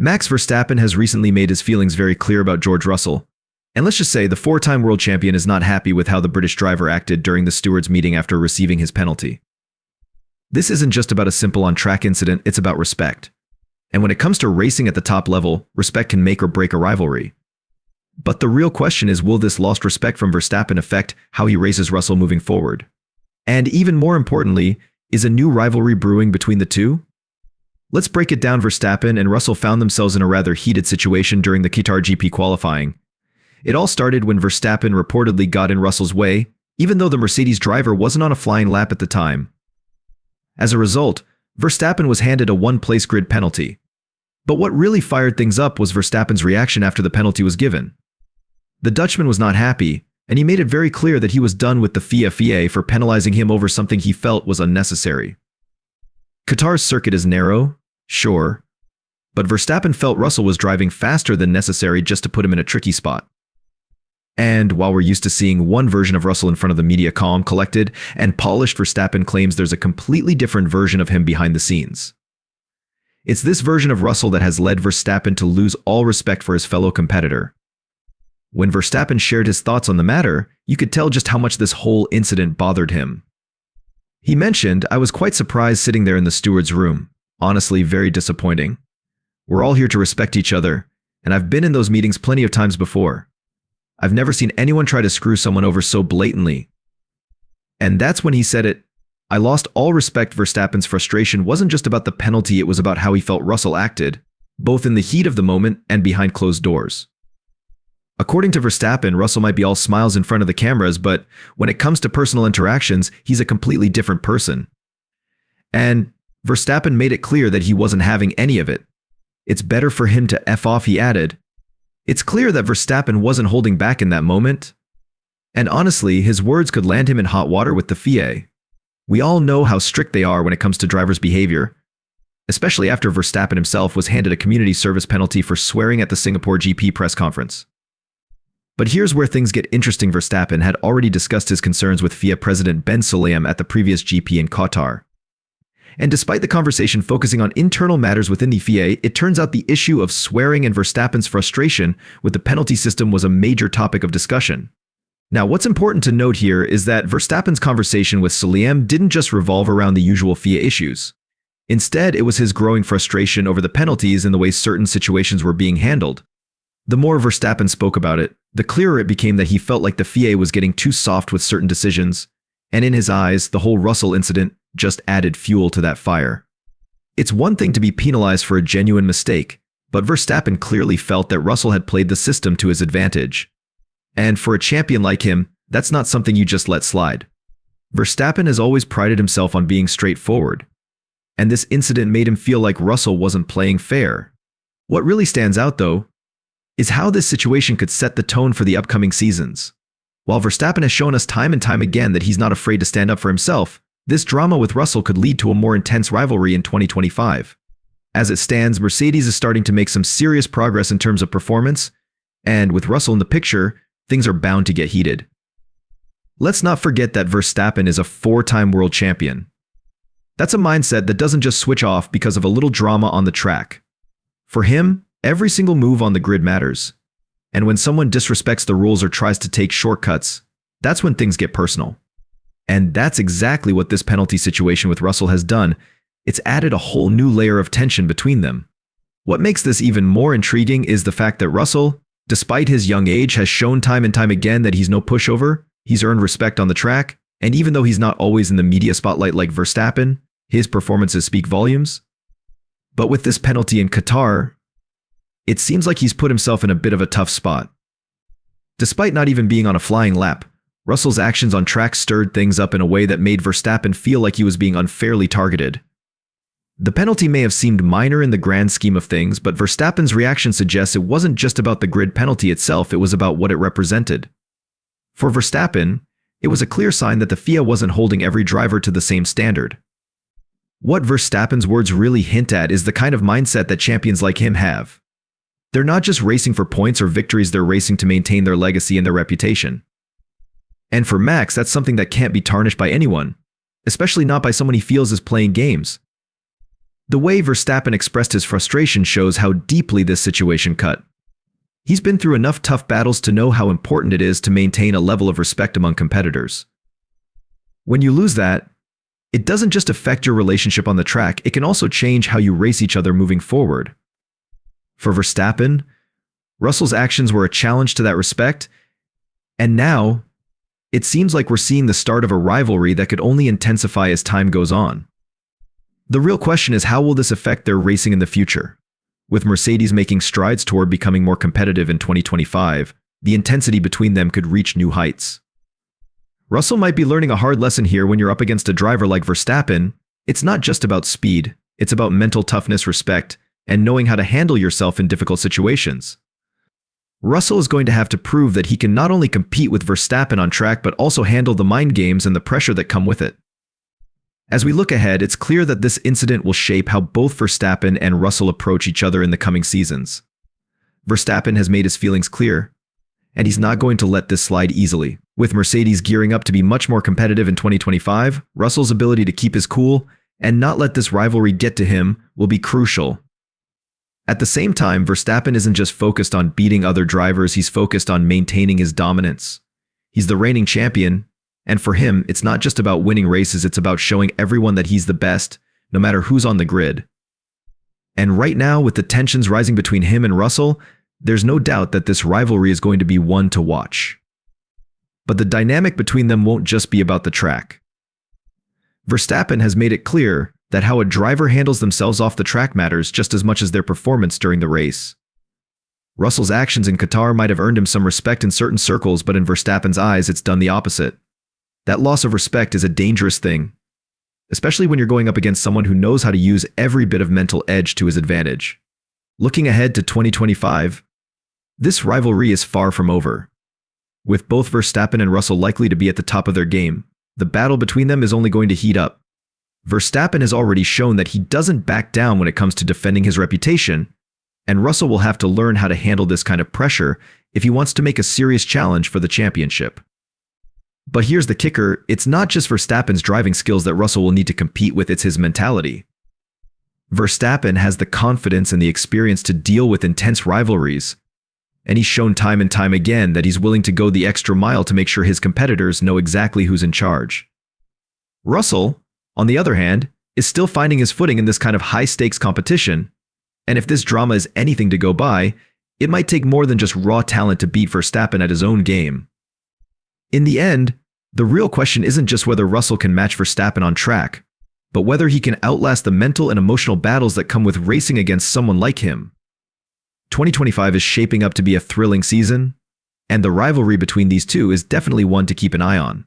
Max Verstappen has recently made his feelings very clear about George Russell. And let's just say the four-time world champion is not happy with how the British driver acted during the stewards' meeting after receiving his penalty. This isn't just about a simple on-track incident, it's about respect. And when it comes to racing at the top level, respect can make or break a rivalry. But the real question is, will this lost respect from Verstappen affect how he races Russell moving forward? And even more importantly, is a new rivalry brewing between the two? Let's break it down. Verstappen and Russell found themselves in a rather heated situation during the Qatar GP qualifying. It all started when Verstappen reportedly got in Russell's way, even though the Mercedes driver wasn't on a flying lap at the time. As a result, Verstappen was handed a one-place grid penalty. But what really fired things up was Verstappen's reaction after the penalty was given. The Dutchman was not happy, and he made it very clear that he was done with the FIA for penalizing him over something he felt was unnecessary. Qatar's circuit is narrow, sure, but Verstappen felt Russell was driving faster than necessary just to put him in a tricky spot. And while we're used to seeing one version of Russell in front of the media, calm, collected, and polished, Verstappen claims there's a completely different version of him behind the scenes. It's this version of Russell that has led Verstappen to lose all respect for his fellow competitor. When Verstappen shared his thoughts on the matter, you could tell just how much this whole incident bothered him. He mentioned, "I was quite surprised sitting there in the steward's room. Honestly, very disappointing. We're all here to respect each other, and I've been in those meetings plenty of times before. I've never seen anyone try to screw someone over so blatantly." And that's when he said it. I lost all respect. Verstappen's frustration wasn't just about the penalty, it was about how he felt Russell acted, both in the heat of the moment and behind closed doors. According to Verstappen, Russell might be all smiles in front of the cameras, but when it comes to personal interactions, he's a completely different person. And Verstappen made it clear that he wasn't having any of it. "It's better for him to F off," he added. It's clear that Verstappen wasn't holding back in that moment. And honestly, his words could land him in hot water with the FIA. We all know how strict they are when it comes to drivers' behavior, especially after Verstappen himself was handed a community service penalty for swearing at the Singapore GP press conference. But here's where things get interesting. Verstappen had already discussed his concerns with FIA President Ben Sulayem at the previous GP in Qatar. And despite the conversation focusing on internal matters within the FIA, it turns out the issue of swearing and Verstappen's frustration with the penalty system was a major topic of discussion. Now, what's important to note here is that Verstappen's conversation with Sulayem didn't just revolve around the usual FIA issues. Instead, it was his growing frustration over the penalties and the way certain situations were being handled. The more Verstappen spoke about it, the clearer it became that he felt like the FIA was getting too soft with certain decisions, and in his eyes, the whole Russell incident just added fuel to that fire. It's one thing to be penalized for a genuine mistake, but Verstappen clearly felt that Russell had played the system to his advantage. And for a champion like him, that's not something you just let slide. Verstappen has always prided himself on being straightforward, and this incident made him feel like Russell wasn't playing fair. What really stands out, though, is how this situation could set the tone for the upcoming seasons. While Verstappen has shown us time and time again that he's not afraid to stand up for himself, this drama with Russell could lead to a more intense rivalry in 2025. As it stands, Mercedes is starting to make some serious progress in terms of performance, and with Russell in the picture, things are bound to get heated. Let's not forget that Verstappen is a four-time world champion. That's a mindset that doesn't just switch off because of a little drama on the track. For him, every single move on the grid matters. And when someone disrespects the rules or tries to take shortcuts, that's when things get personal. And that's exactly what this penalty situation with Russell has done. It's added a whole new layer of tension between them. What makes this even more intriguing is the fact that Russell, despite his young age, has shown time and time again that he's no pushover, he's earned respect on the track, and even though he's not always in the media spotlight like Verstappen, his performances speak volumes. But with this penalty in Qatar, it seems like he's put himself in a bit of a tough spot. Despite not even being on a flying lap, Russell's actions on track stirred things up in a way that made Verstappen feel like he was being unfairly targeted. The penalty may have seemed minor in the grand scheme of things, but Verstappen's reaction suggests it wasn't just about the grid penalty itself, it was about what it represented. For Verstappen, it was a clear sign that the FIA wasn't holding every driver to the same standard. What Verstappen's words really hint at is the kind of mindset that champions like him have. They're not just racing for points or victories, they're racing to maintain their legacy and their reputation. And for Max, that's something that can't be tarnished by anyone, especially not by someone he feels is playing games. The way Verstappen expressed his frustration shows how deeply this situation cut. He's been through enough tough battles to know how important it is to maintain a level of respect among competitors. When you lose that, it doesn't just affect your relationship on the track, it can also change how you race each other moving forward. For Verstappen, Russell's actions were a challenge to that respect, and now, it seems like we're seeing the start of a rivalry that could only intensify as time goes on. The real question is, how will this affect their racing in the future? With Mercedes making strides toward becoming more competitive in 2025, the intensity between them could reach new heights. Russell might be learning a hard lesson here. When you're up against a driver like Verstappen, it's not just about speed, it's about mental toughness, respect, and knowing how to handle yourself in difficult situations. Russell is going to have to prove that he can not only compete with Verstappen on track but also handle the mind games and the pressure that come with it. As we look ahead, it's clear that this incident will shape how both Verstappen and Russell approach each other in the coming seasons. Verstappen has made his feelings clear, and he's not going to let this slide easily. With Mercedes gearing up to be much more competitive in 2025, Russell's ability to keep his cool and not let this rivalry get to him will be crucial. At the same time, Verstappen isn't just focused on beating other drivers, he's focused on maintaining his dominance. He's the reigning champion, and for him, it's not just about winning races, it's about showing everyone that he's the best, no matter who's on the grid. And right now, with the tensions rising between him and Russell, there's no doubt that this rivalry is going to be one to watch. But the dynamic between them won't just be about the track. Verstappen has made it clear that how a driver handles themselves off the track matters just as much as their performance during the race. Russell's actions in Qatar might have earned him some respect in certain circles, but in Verstappen's eyes, it's done the opposite. That loss of respect is a dangerous thing, especially when you're going up against someone who knows how to use every bit of mental edge to his advantage. Looking ahead to 2025, this rivalry is far from over. With both Verstappen and Russell likely to be at the top of their game, the battle between them is only going to heat up. Verstappen has already shown that he doesn't back down when it comes to defending his reputation, and Russell will have to learn how to handle this kind of pressure if he wants to make a serious challenge for the championship. But here's the kicker, it's not just Verstappen's driving skills that Russell will need to compete with, it's his mentality. Verstappen has the confidence and the experience to deal with intense rivalries, and he's shown time and time again that he's willing to go the extra mile to make sure his competitors know exactly who's in charge. Russell, on the other hand, is still finding his footing in this kind of high-stakes competition, and if this drama is anything to go by, it might take more than just raw talent to beat Verstappen at his own game. In the end, the real question isn't just whether Russell can match Verstappen on track, but whether he can outlast the mental and emotional battles that come with racing against someone like him. 2025 is shaping up to be a thrilling season, and the rivalry between these two is definitely one to keep an eye on.